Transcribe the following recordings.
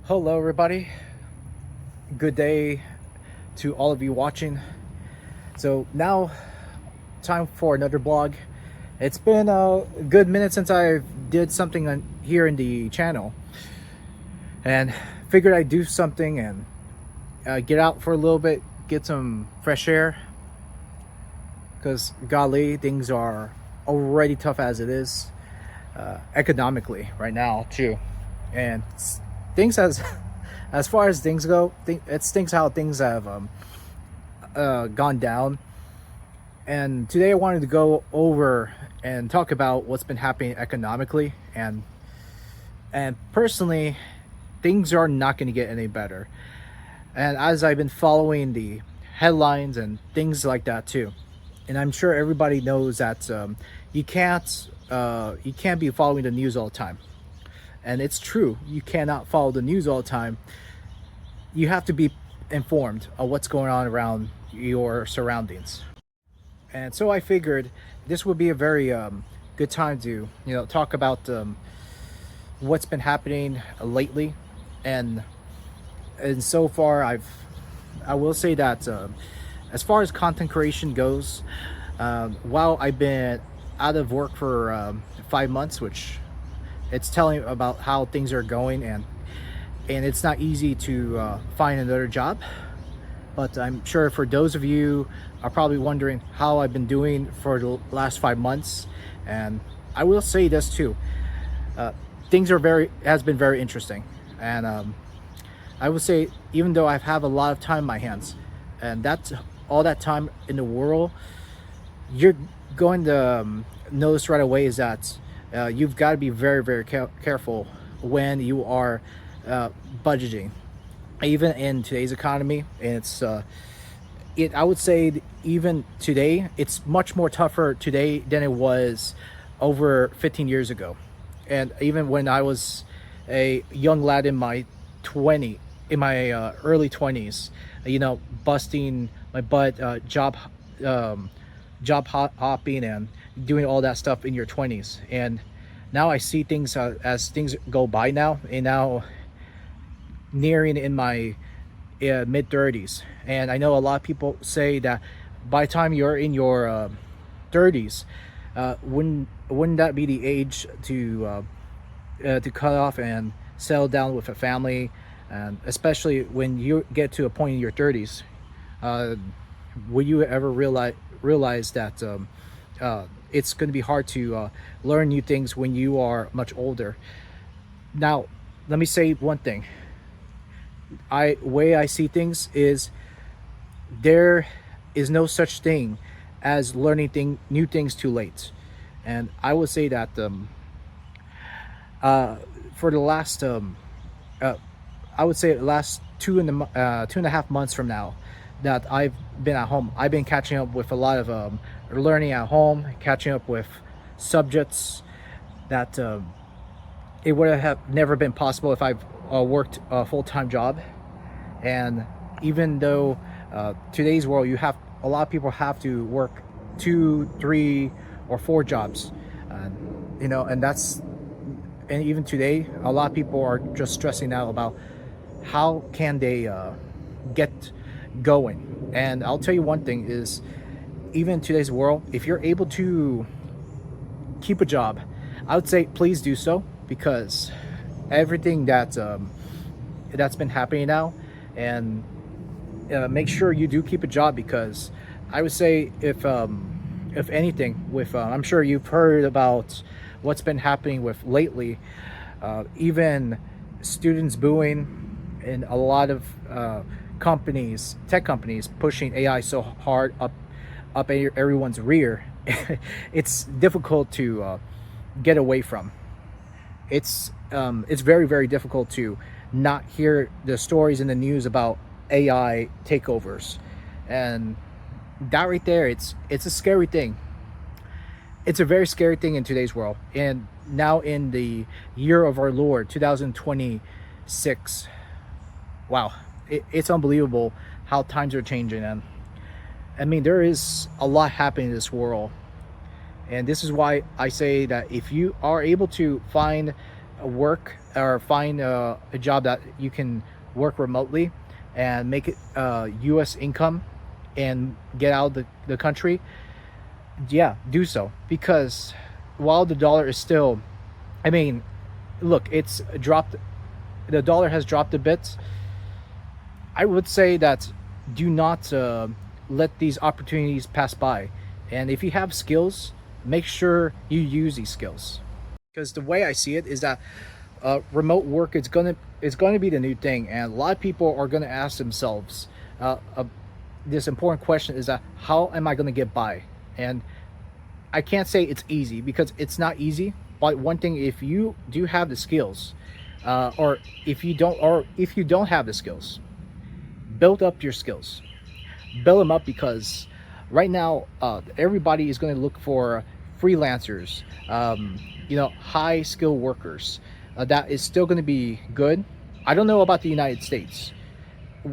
Hello, everybody. Good day to all of you watching. So now, time for another blog. It's been a good minute since I did something here in the channel, and figured I'd do something and get out for a little bit, get some fresh air. Because golly, things are already tough as it is, economically right now too, and things as far as things go, it stinks how things have gone down. And today I wanted to go over and talk about what's been happening economically, and personally, things are not going to get any better. And as I've been following the headlines and things like that too, and I'm sure everybody knows that you can't be following the news all the time. And it's true, you cannot follow the news all the time. You have to be informed of what's going on around your surroundings. And so I figured this would be a very good time to talk about what's been happening lately. And so far, I will say that as far as content creation goes, while I've been out of work for 5 months, which it's telling about how things are going, and it's not easy to find another job. But I'm sure for those of you are probably wondering how I've been doing for the last 5 months. And I will say this too, things has been very interesting. And I would say, even though I have a lot of time in my hands, and that's all that time in the world, you're going to notice right away is that you've got to be very, very careful when you are budgeting. Even in today's economy, it's I would say even today, it's much more tougher today than it was over 15 years ago. And even when I was a young lad in my early 20s, busting my butt, job hopping and doing all that stuff in your 20s. And now I see things as things go by now, and now nearing in my mid 30s. And I know a lot of people say that by the time you're in your 30s, wouldn't that be the age to cut off and settle down with a family? And especially when you get to a point in your 30s, will you ever realize that it's going to be hard to learn new things when you are much older? Now, let me say one thing. Way I see things is there is no such thing as learning new things too late. And I would say that for the last I would say the last 2.5 months from now that I've been at home, I've been catching up with a lot of learning at home, catching up with subjects that it would have never been possible if I've worked a full-time job. And even though today's world, a lot of people have to work 2, 3, or 4 jobs, and even today, a lot of people are just stressing out about how can they get going. And I'll tell you one thing is, even in today's world, if you're able to keep a job, I would say please do so, because everything that's been happening now, and make sure you do keep a job. Because I would say, if anything, with I'm sure you've heard about what's been happening with lately, even students booing, and a lot of tech companies pushing AI so hard up everyone's rear. It's difficult to get away from. It's very, very difficult to not hear the stories in the news about AI takeovers. And that right there, it's a scary thing. It's a very scary thing in today's world. And now in the year of our Lord 2026, wow, it's unbelievable how times are changing. And I mean, there is a lot happening in this world. And this is why I say that if you are able to find a work or find a job that you can work remotely and make it U.S. income and get out of the country, yeah, do so. Because while the dollar is still, I mean, look, it's dropped. The dollar has dropped a bit. I would say that do not let these opportunities pass by. And if you have skills, make sure you use these skills. Because the way I see it is that remote work is gonna be the new thing, and a lot of people are gonna ask themselves this important question: is that how am I gonna get by? And I can't say it's easy because it's not easy. But one thing, if you do have the skills, or if you don't have the skills, build up your skills. Build them up, because right now everybody is going to look for freelancers, high skill workers. That is still going to be good. I don't know about the United States,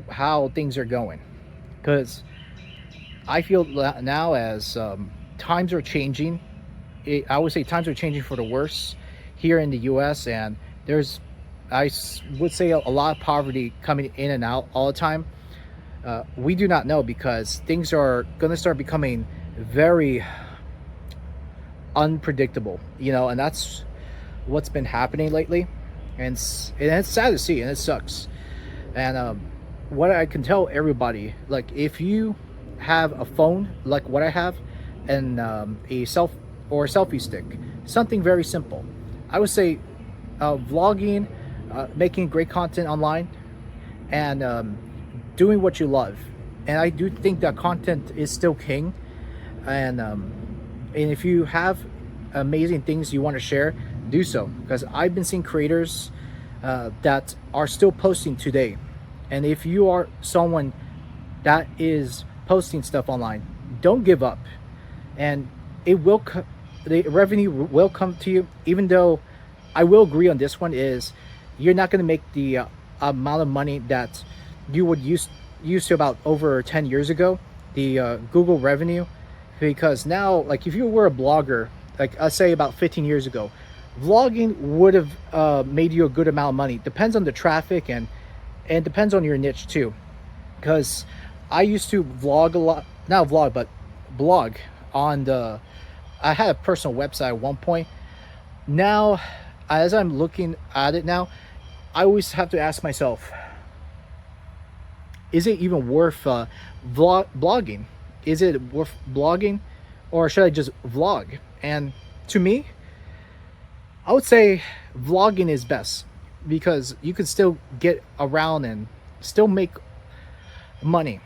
how things are going, because I feel now as times are changing. I would say times are changing for the worse here in the US, and there's, would say, a lot of poverty coming in and out all the time. We do not know, because things are going to start becoming very unpredictable, and that's what's been happening lately. And it's sad to see, and it sucks. And what I can tell everybody, like, if you have a phone like what I have, and a selfie stick, something very simple, I would say vlogging, making great content online, and doing what you love. And I do think that content is still king. And if you have amazing things you want to share, do so. Because I've been seeing creators that are still posting today. And if you are someone that is posting stuff online, don't give up. And the revenue will come to you. Even though I will agree on this one, is you're not going to make the amount of money that you would used to about over 10 years ago, the Google revenue. Because now, like, if you were a blogger, like I'll say about 15 years ago, vlogging would have made you a good amount of money. Depends on the traffic, and depends on your niche too. Because I used to vlog a lot, not vlog, but blog on I had a personal website at one point. Now, as I'm looking at it now, I always have to ask myself, is it even worth blogging? Is it worth blogging, or should I just vlog? And to me, I would say vlogging is best, because you can still get around and still make money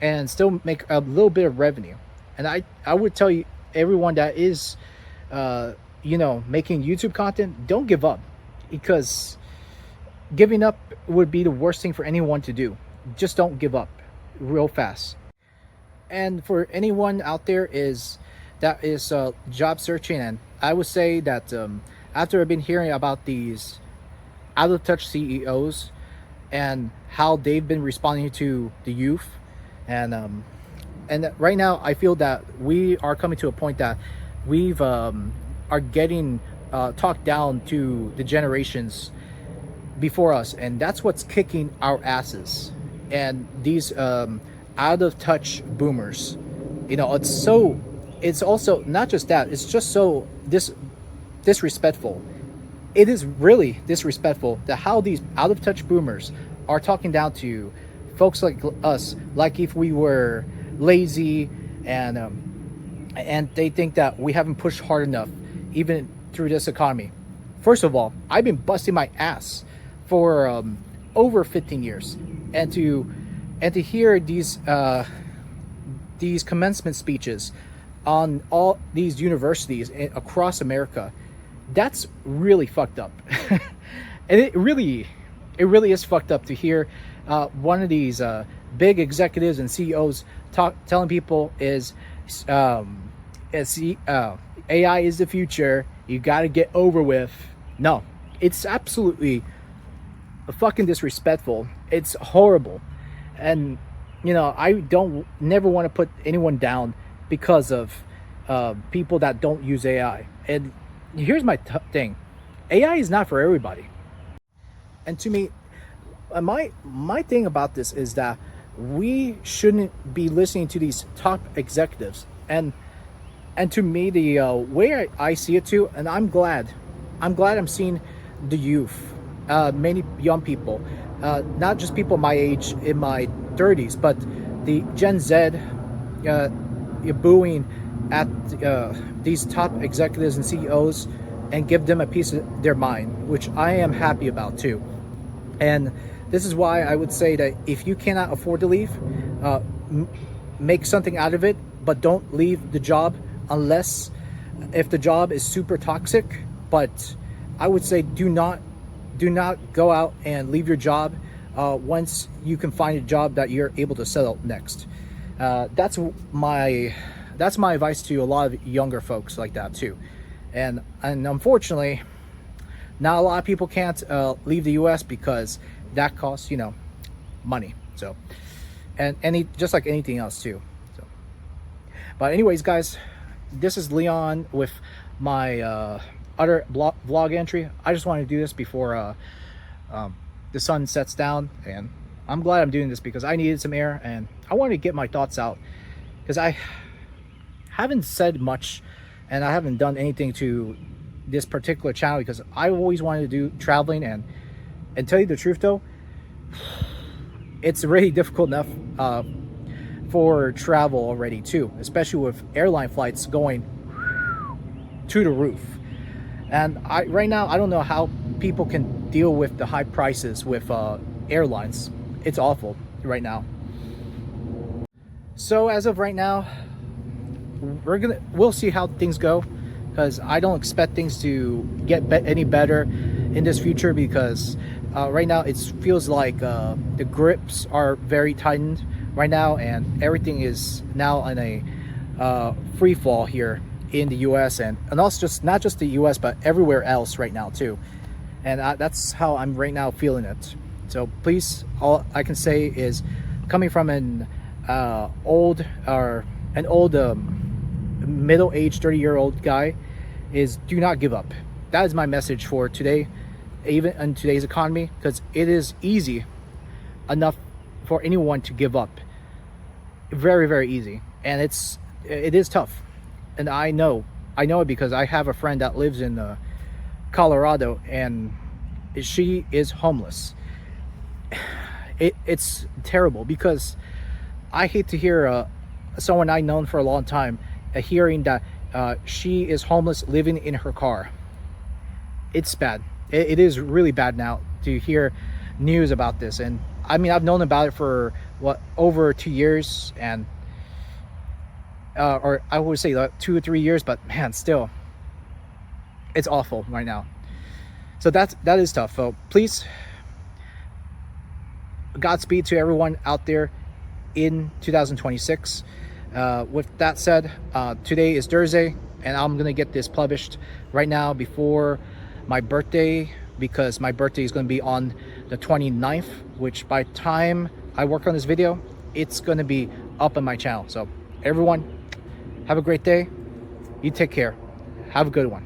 and still make a little bit of revenue. And I would tell you, everyone that is making YouTube content, don't give up, because giving up would be the worst thing for anyone to do. Just don't give up real fast. And for anyone out there that is job searching, and I would say that after I've been hearing about these out of touch CEOs and how they've been responding to the youth, and right now I feel that we are coming to a point that we've are getting talked down to the generations before us, and that's what's kicking our asses. And these out of touch boomers, it's also not just that, it's just so disrespectful. It is really disrespectful that how these out of touch boomers are talking down to folks like us, like if we were lazy, and they think that we haven't pushed hard enough even through this economy. First of all, I've been busting my ass for over 15 years, and to hear these commencement speeches on all these universities across America, that's really fucked up. And it really is fucked up to hear one of these big executives and CEOs telling people AI is the future, you got to get over with. No, it's absolutely fucking disrespectful. It's horrible. And I don't never want to put anyone down because of people that don't use AI. And here's my thing: AI is not for everybody. And to me, my thing about this is that we shouldn't be listening to these top executives. And to me, the way I see it too, and I'm seeing the youth, many young people, not just people my age in my 30s, but the Gen Z, booing at these top executives and CEOs and give them a piece of their mind, which I am happy about too. And this is why I would say that if you cannot afford to leave, make something out of it, but don't leave the job unless if the job is super toxic. But I would say do not go out and leave your job once you can find a job that you're able to settle next. That's my advice to a lot of younger folks like that too. And unfortunately, not a lot of people can't leave the US because that costs, money. So, and just like anything else too. So, but anyways, guys, this is Leon with my other vlog entry. I just wanted to do this before the sun sets down, and I'm glad I'm doing this because I needed some air and I wanted to get my thoughts out, because I haven't said much and I haven't done anything to this particular channel because I always wanted to do traveling. And tell you the truth though, it's really difficult enough for travel already too, especially with airline flights going to the roof. And right now I don't know how people can deal with the high prices with airlines. It's awful right now. So as of right now, we'll see how things go, because I don't expect things to get any better in this future, because right now it feels like the grips are very tightened right now, and everything is now in a free fall here in the US, and also just not just the US but everywhere else right now too. And that's how I'm right now feeling it. So please, all I can say is, coming from an old middle-aged 30-year-old guy, is do not give up. That is my message for today, even in today's economy, because it is easy enough for anyone to give up. Very, very easy. And it is tough. And I know it because I have a friend that lives in Colorado, and she is homeless. It's terrible, because I hate to hear someone I've known for a long time hearing that she is homeless, living in her car. It's bad. It is really bad now to hear news about this. And I mean, I've known about it for over 2 years, and or I would say 2 or 3 years, but man, still, it's awful right now. So that is tough. So please, Godspeed to everyone out there in 2026. With that said, today is Thursday, and I'm gonna get this published right now before my birthday, because my birthday is going to be on the 29th, which by the time I work on this video, it's going to be up on my channel. So everyone, have a great day. You take care. Have a good one.